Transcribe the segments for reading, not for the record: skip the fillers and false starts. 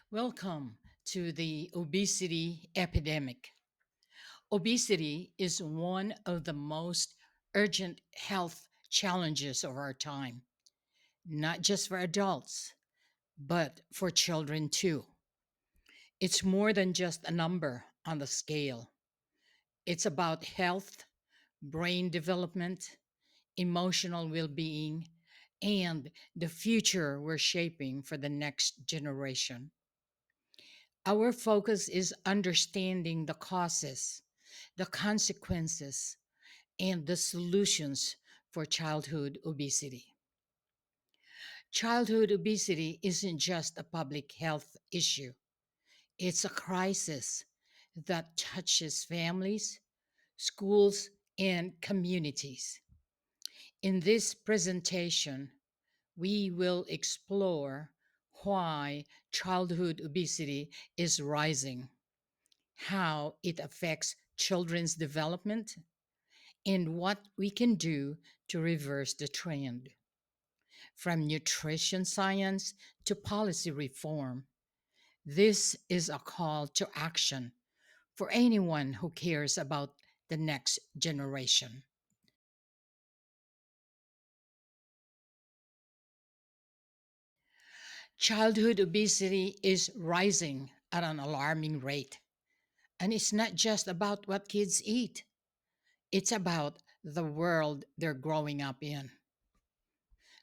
Welcome to the obesity epidemic. Obesity is one of the most urgent health challenges of our time, not just for adults, but for children too. It's more than just a number on the scale, it's about health, brain development, emotional well being, and the future we're shaping for the next generation. Our focus is understanding the causes, the consequences, and the solutions for childhood obesity. Childhood obesity isn't just a public health issue, it's a crisis that touches families, schools, and communities. In this presentation, we will explore why childhood obesity is rising, how it affects children's development, and what we can do to reverse the trend. From nutrition science to policy reform, this is a call to action for anyone who cares about the next generation. Childhood obesity is rising at an alarming rate. And it's not just about what kids eat, it's about the world they're growing up in.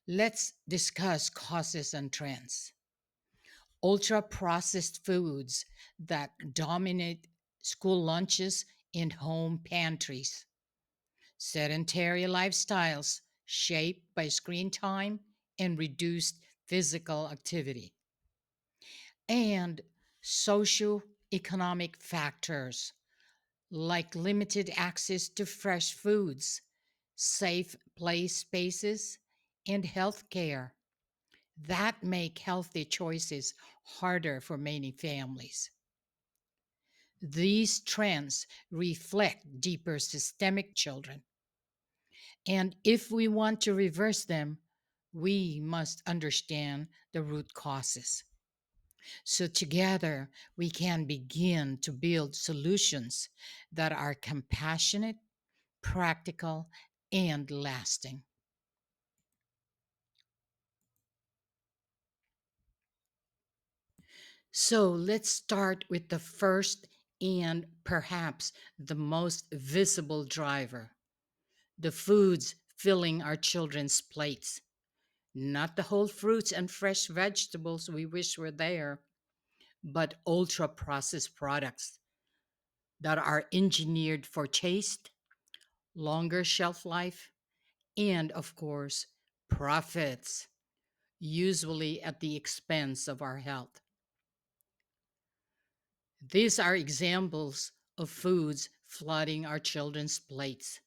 Let's discuss causes and trends. Ultra processed foods that dominate school lunches and home pantries. Sedentary lifestyles shaped by screen time and reduced physical activity. And socioeconomic factors like limited access to fresh foods, safe play spaces, and health care that make healthy choices harder for many families. These trends reflect deeper systemic children. And if we want to reverse them, we must understand the root causes. So, together, we can begin to build solutions that are compassionate, practical, and lasting. So let's start with the first and perhaps the most visible driver, the foods filling our children's plates. Not the whole fruits and fresh vegetables we wish were there, but ultra processed products that are engineered for taste, longer shelf life, and of course, profits, usually at the expense of our health. These are examples of foods flooding our children's plates: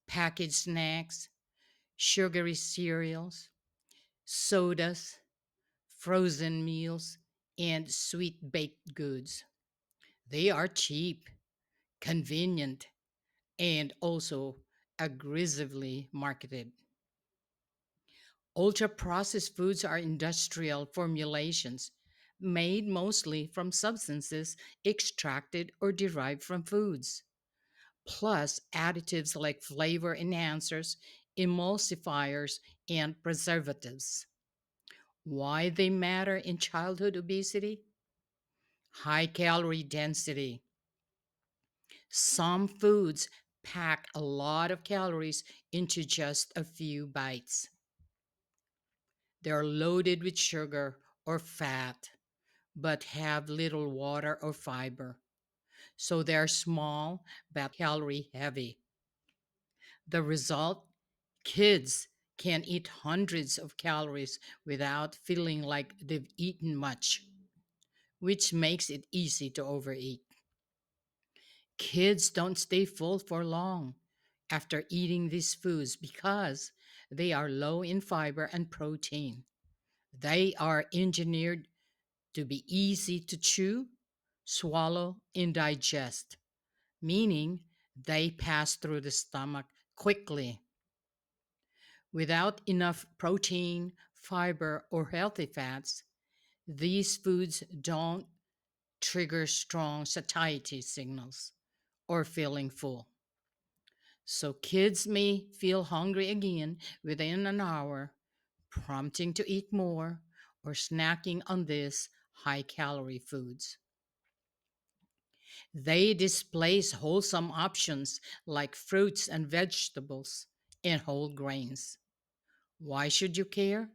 packaged snacks, sugary cereals, sodas, frozen meals, and sweet baked goods. They are cheap, convenient, and also aggressively marketed. Ultra processed foods are industrial formulations made mostly from substances extracted or derived from foods, plus additives like flavor enhancers, emulsifiers, and preservatives. Why they matter in childhood obesity? High calorie density. Some foods pack a lot of calories into just a few bites. They're loaded with sugar or fat, but have little water or fiber. So they're small but calorie heavy. The result: kids can eat hundreds of calories without feeling like they've eaten much, which makes it easy to overeat. Kids don't stay full for long after eating these foods because they are low in fiber and protein. They are engineered to be easy to chew, swallow, and digest, meaning they pass through the stomach quickly. Without enough protein, fiber, or healthy fats, These foods don't trigger strong satiety signals or feeling full. So kids may feel hungry again within an hour, prompting to eat more or snacking on these high calorie foods. They displace wholesome options like fruits and vegetables and whole grains. Why should you care?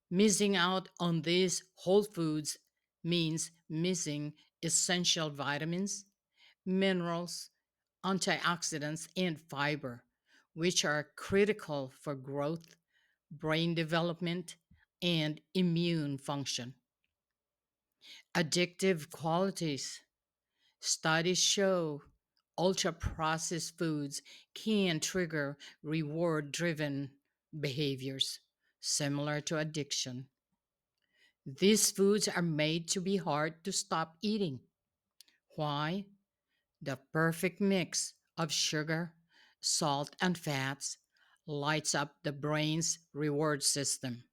Missing out on these whole foods means missing essential vitamins, minerals, antioxidants, and fiber, which are critical for growth, brain development, and immune function. Addictive qualities. Studies show ultra processed foods can trigger reward driven behaviors similar to addiction. These foods are made to be hard to stop eating. Why? The perfect mix of sugar, salt, and fats lights up the brain's reward system.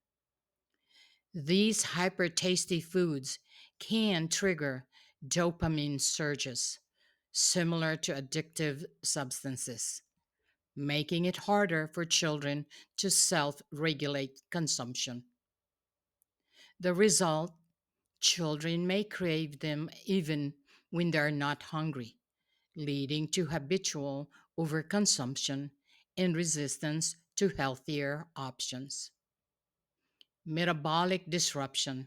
These hyper tasty foods can trigger dopamine surges, similar to addictive substances, making it harder for children to self regulate consumption. The result: children may crave them even when they're not hungry, leading to habitual overconsumption and resistance to healthier options. Metabolic disruption.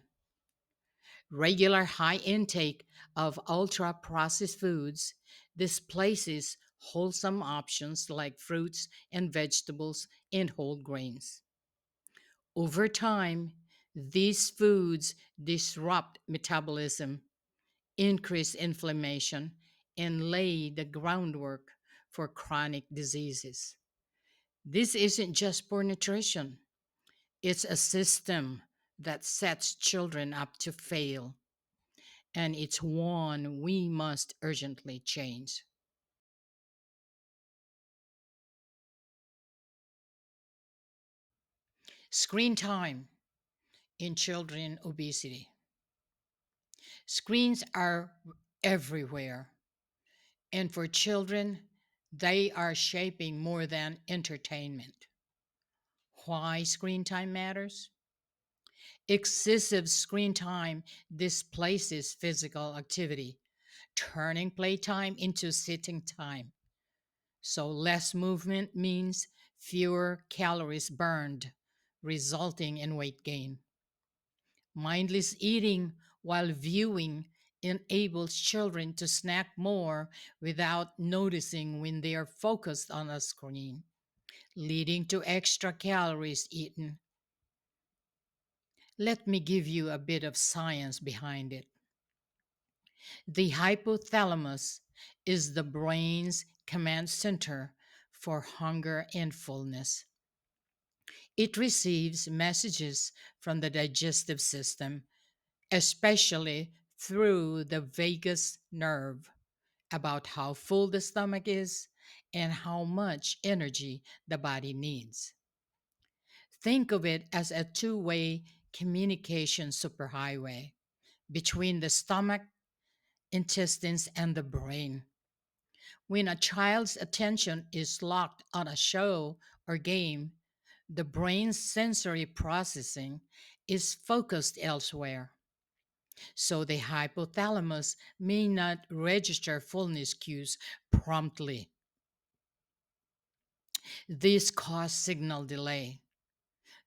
Regular high intake of ultra processed foods displaces wholesome options like fruits and vegetables and whole grains. Over time, these foods disrupt metabolism, increase inflammation, and lay the groundwork for chronic diseases. This isn't just poor nutrition, it's a system that sets children up to fail, and it's one we must urgently change. Screen time in children obesity. Screens are everywhere, and for children, they are shaping more than entertainment. Why screen time matters? Excessive screen time displaces physical activity, turning playtime into sitting time. So, less movement means fewer calories burned, resulting in weight gain. Mindless eating while viewing enables children to snack more without noticing when they are focused on a screen, leading to extra calories eaten. Let me give you a bit of science behind it. The hypothalamus is the brain's command center for hunger and fullness. It receives messages from the digestive system, especially through the vagus nerve, about how full the stomach is and how much energy the body needs. Think of it as a two-way communication superhighway between the stomach, intestines, and the brain. When a child's attention is locked on a show or game, the brain's sensory processing is focused elsewhere. So the hypothalamus may not register fullness cues promptly. This causes signal delay.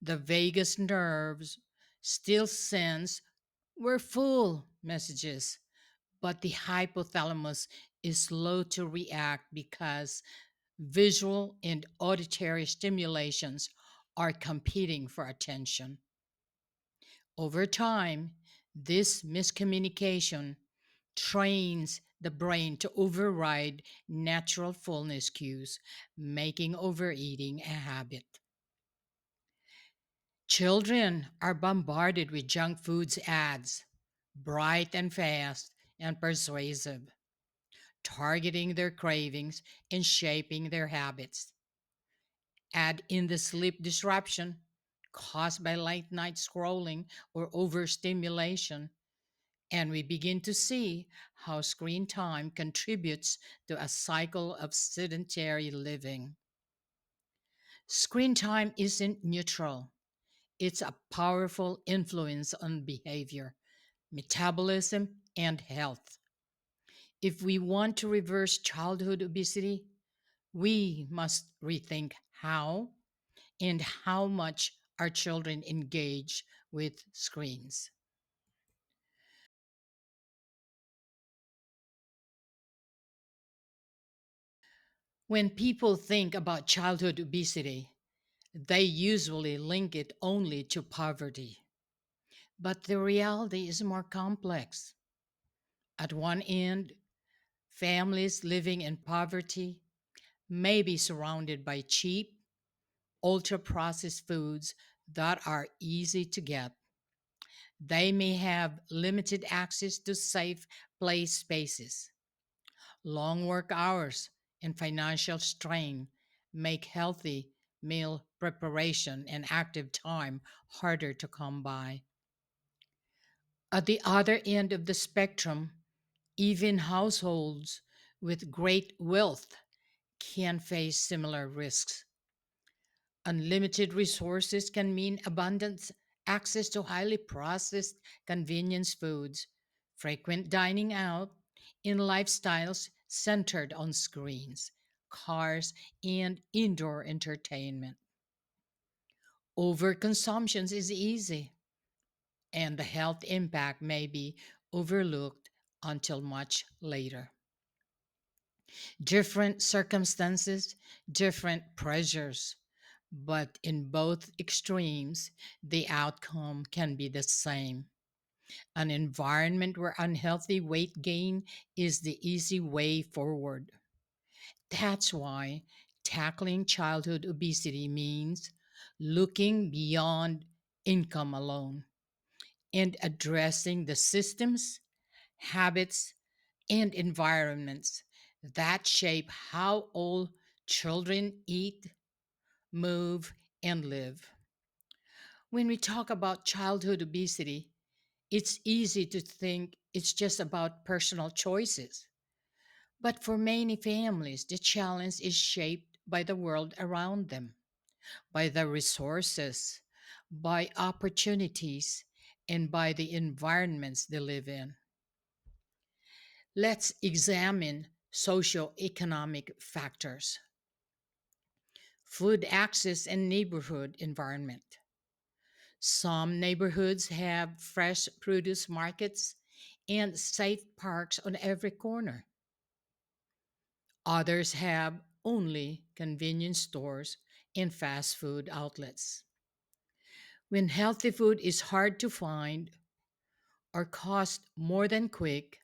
The vagus nerves still sends "we're full" messages, but the hypothalamus is slow to react because visual and auditory stimulations are competing for attention. Over time, this miscommunication trains the brain to override natural fullness cues, making overeating a habit. Children are bombarded with junk foods ads, bright and fast and persuasive, targeting their cravings and shaping their habits. Add in the sleep disruption, caused by late night scrolling or overstimulation, and we begin to see how screen time contributes to a cycle of sedentary living. Screen time isn't neutral, it's a powerful influence on behavior, metabolism, and health. If we want to reverse childhood obesity, we must rethink how and how much our children engage with screens. When people think about childhood obesity, they usually link it only to poverty. But the reality is more complex. At one end, families living in poverty may be surrounded by cheap, ultra processed foods that are easy to get. They may have limited access to safe play spaces. Long work hours and financial strain make healthy meal preparation and active time harder to come by. At the other end of the spectrum, even households with great wealth can face similar risks. Unlimited resources can mean abundant access to highly processed convenience foods, frequent dining out, and lifestyles centered on screens, cars, and indoor entertainment. Overconsumption is easy, and the health impact may be overlooked until much later. Different circumstances, different pressures. But in both extremes, the outcome can be the same. An environment where unhealthy weight gain is the easy way forward. That's why tackling childhood obesity means looking beyond income alone and addressing the systems, habits, and environments that shape how all children eat, move, and live. When we talk about childhood obesity, it's easy to think it's just about personal choices. But for many families, the challenge is shaped by the world around them, by the resources, by opportunities, and by the environments they live in. Let's examine socioeconomic factors, food access, and neighborhood environment. Some neighborhoods have fresh produce markets and safe parks on every corner. Others have only convenience stores and fast food outlets. When healthy food is hard to find or cost more than quick,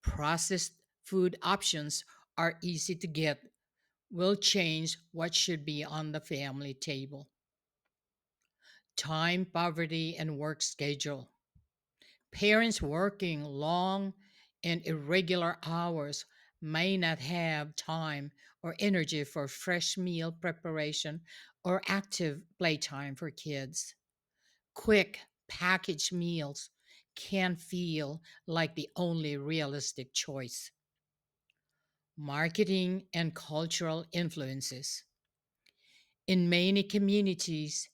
processed food options are easy to get will change what should be on the family table. Time, poverty, and work schedule. Parents working long and irregular hours may not have time or energy for fresh meal preparation or active playtime for kids. Quick packaged meals can feel like the only realistic choice. Marketing and cultural influences. In many communities,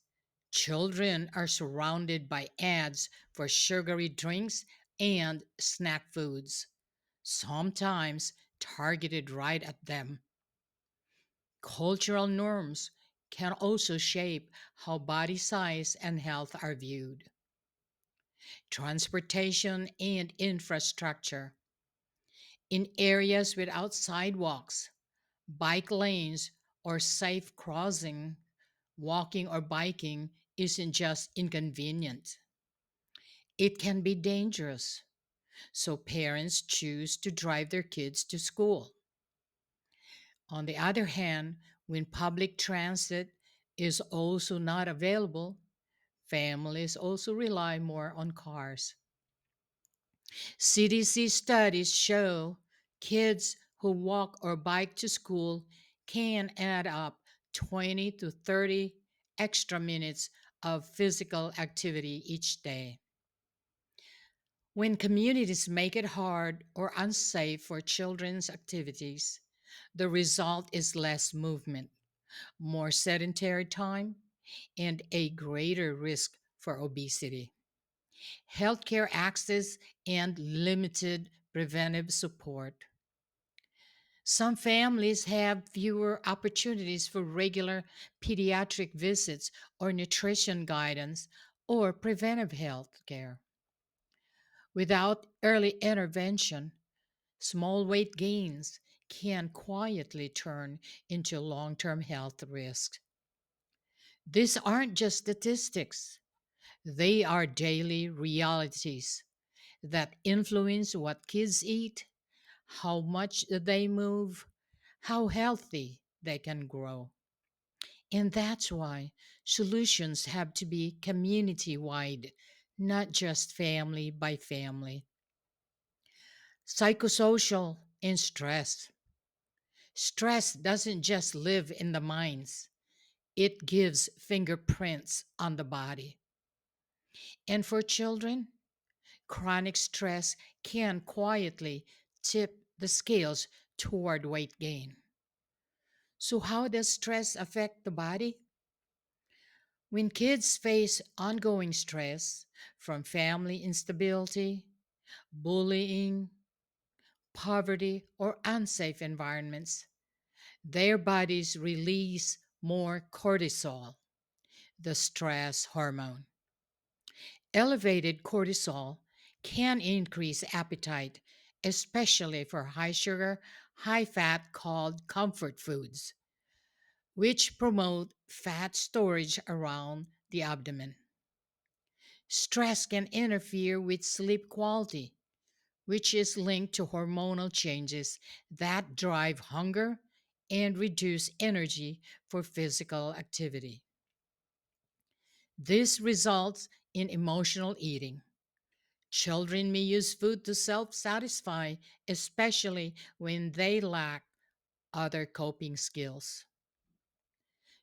children are surrounded by ads for sugary drinks and snack foods, sometimes targeted right at them. Cultural norms can also shape how body size and health are viewed. Transportation and infrastructure. In areas without sidewalks, bike lanes, or safe crossing, walking or biking isn't just inconvenient, it can be dangerous. So parents choose to drive their kids to school. On the other hand, when public transit is also not available, families also rely more on cars. CDC studies show kids who walk or bike to school can add up 20 to 30 extra minutes of physical activity each day. When communities make it hard or unsafe for children's activities, the result is less movement, more sedentary time, and a greater risk for obesity. Healthcare access and limited preventive support. Some families have fewer opportunities for regular pediatric visits or nutrition guidance or preventive health care. Without early intervention, small weight gains can quietly turn into long term health risks. These aren't just statistics, they are daily realities that influence what kids eat, how much they move, how healthy they can grow. And that's why solutions have to be community wide, not just family by family. Psychosocial and stress. Stress doesn't just live in the minds, it gives fingerprints on the body. And for children, chronic stress can quietly tip the scales toward weight gain. So, how does stress affect the body? When kids face ongoing stress from family instability, bullying, poverty, or unsafe environments, their bodies release more cortisol, the stress hormone. Elevated cortisol can increase appetite, especially for high sugar, high fat called comfort foods, which promote fat storage around the abdomen. Stress can interfere with sleep quality, which is linked to hormonal changes that drive hunger and reduce energy for physical activity. This results in emotional eating. Children may use food to self satisfy, especially when they lack other coping skills.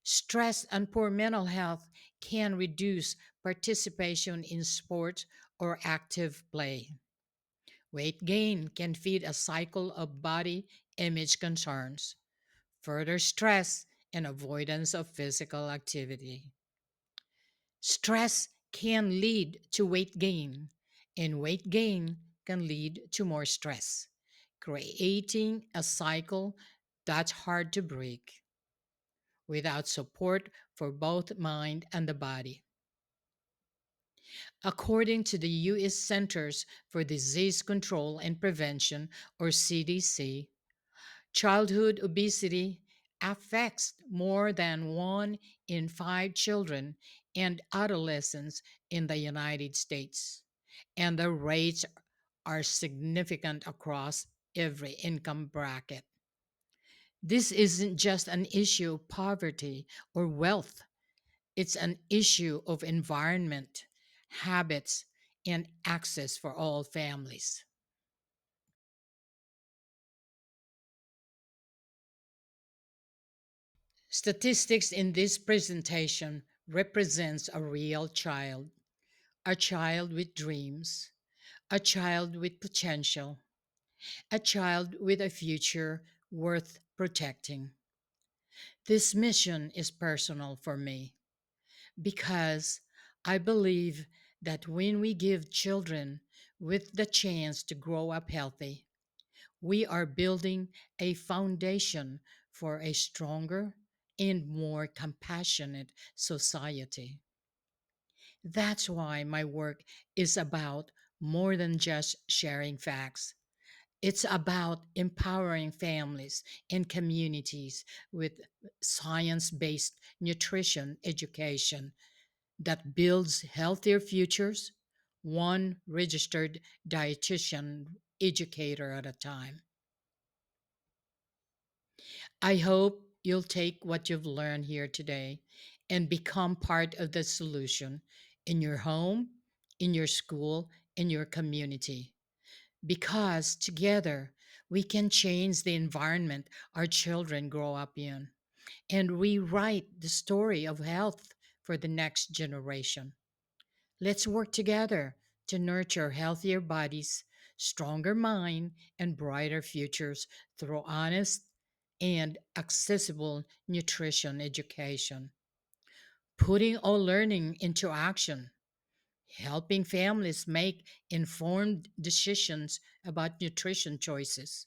Stress and poor mental health can reduce participation in sports or active play. Weight gain can feed a cycle of body image concerns, further stress, and avoidance of physical activity. Stress can lead to weight gain, and weight gain can lead to more stress, creating a cycle that's hard to break without support for both mind and the body. According to the U.S. Centers for Disease Control and Prevention, or CDC, childhood obesity affects more than 1 in 5 children and adolescents in the United States, and the rates are significant across every income bracket. This isn't just an issue of poverty or wealth, it's an issue of environment, habits, and access for all families. Statistics in this presentation represents a real child, a child with dreams, a child with potential, a child with a future worth protecting. This mission is personal for me because I believe that when we give children with the chance to grow up healthy, we are building a foundation for a stronger and more compassionate society. That's why my work is about more than just sharing facts. It's about empowering families and communities with science based nutrition education that builds healthier futures, one registered dietitian educator at a time. I hope you'll take what you've learned here today and become part of the solution in your home, in your school, in your community. Because together we can change the environment our children grow up in and rewrite the story of health for the next generation. Let's work together to nurture healthier bodies, stronger mind, and brighter futures through honest and accessible nutrition education. Putting all learning into action, helping families make informed decisions about nutrition choices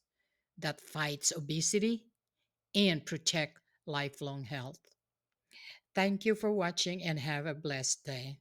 that fights obesity and protect lifelong health. Thank you for watching and have a blessed day.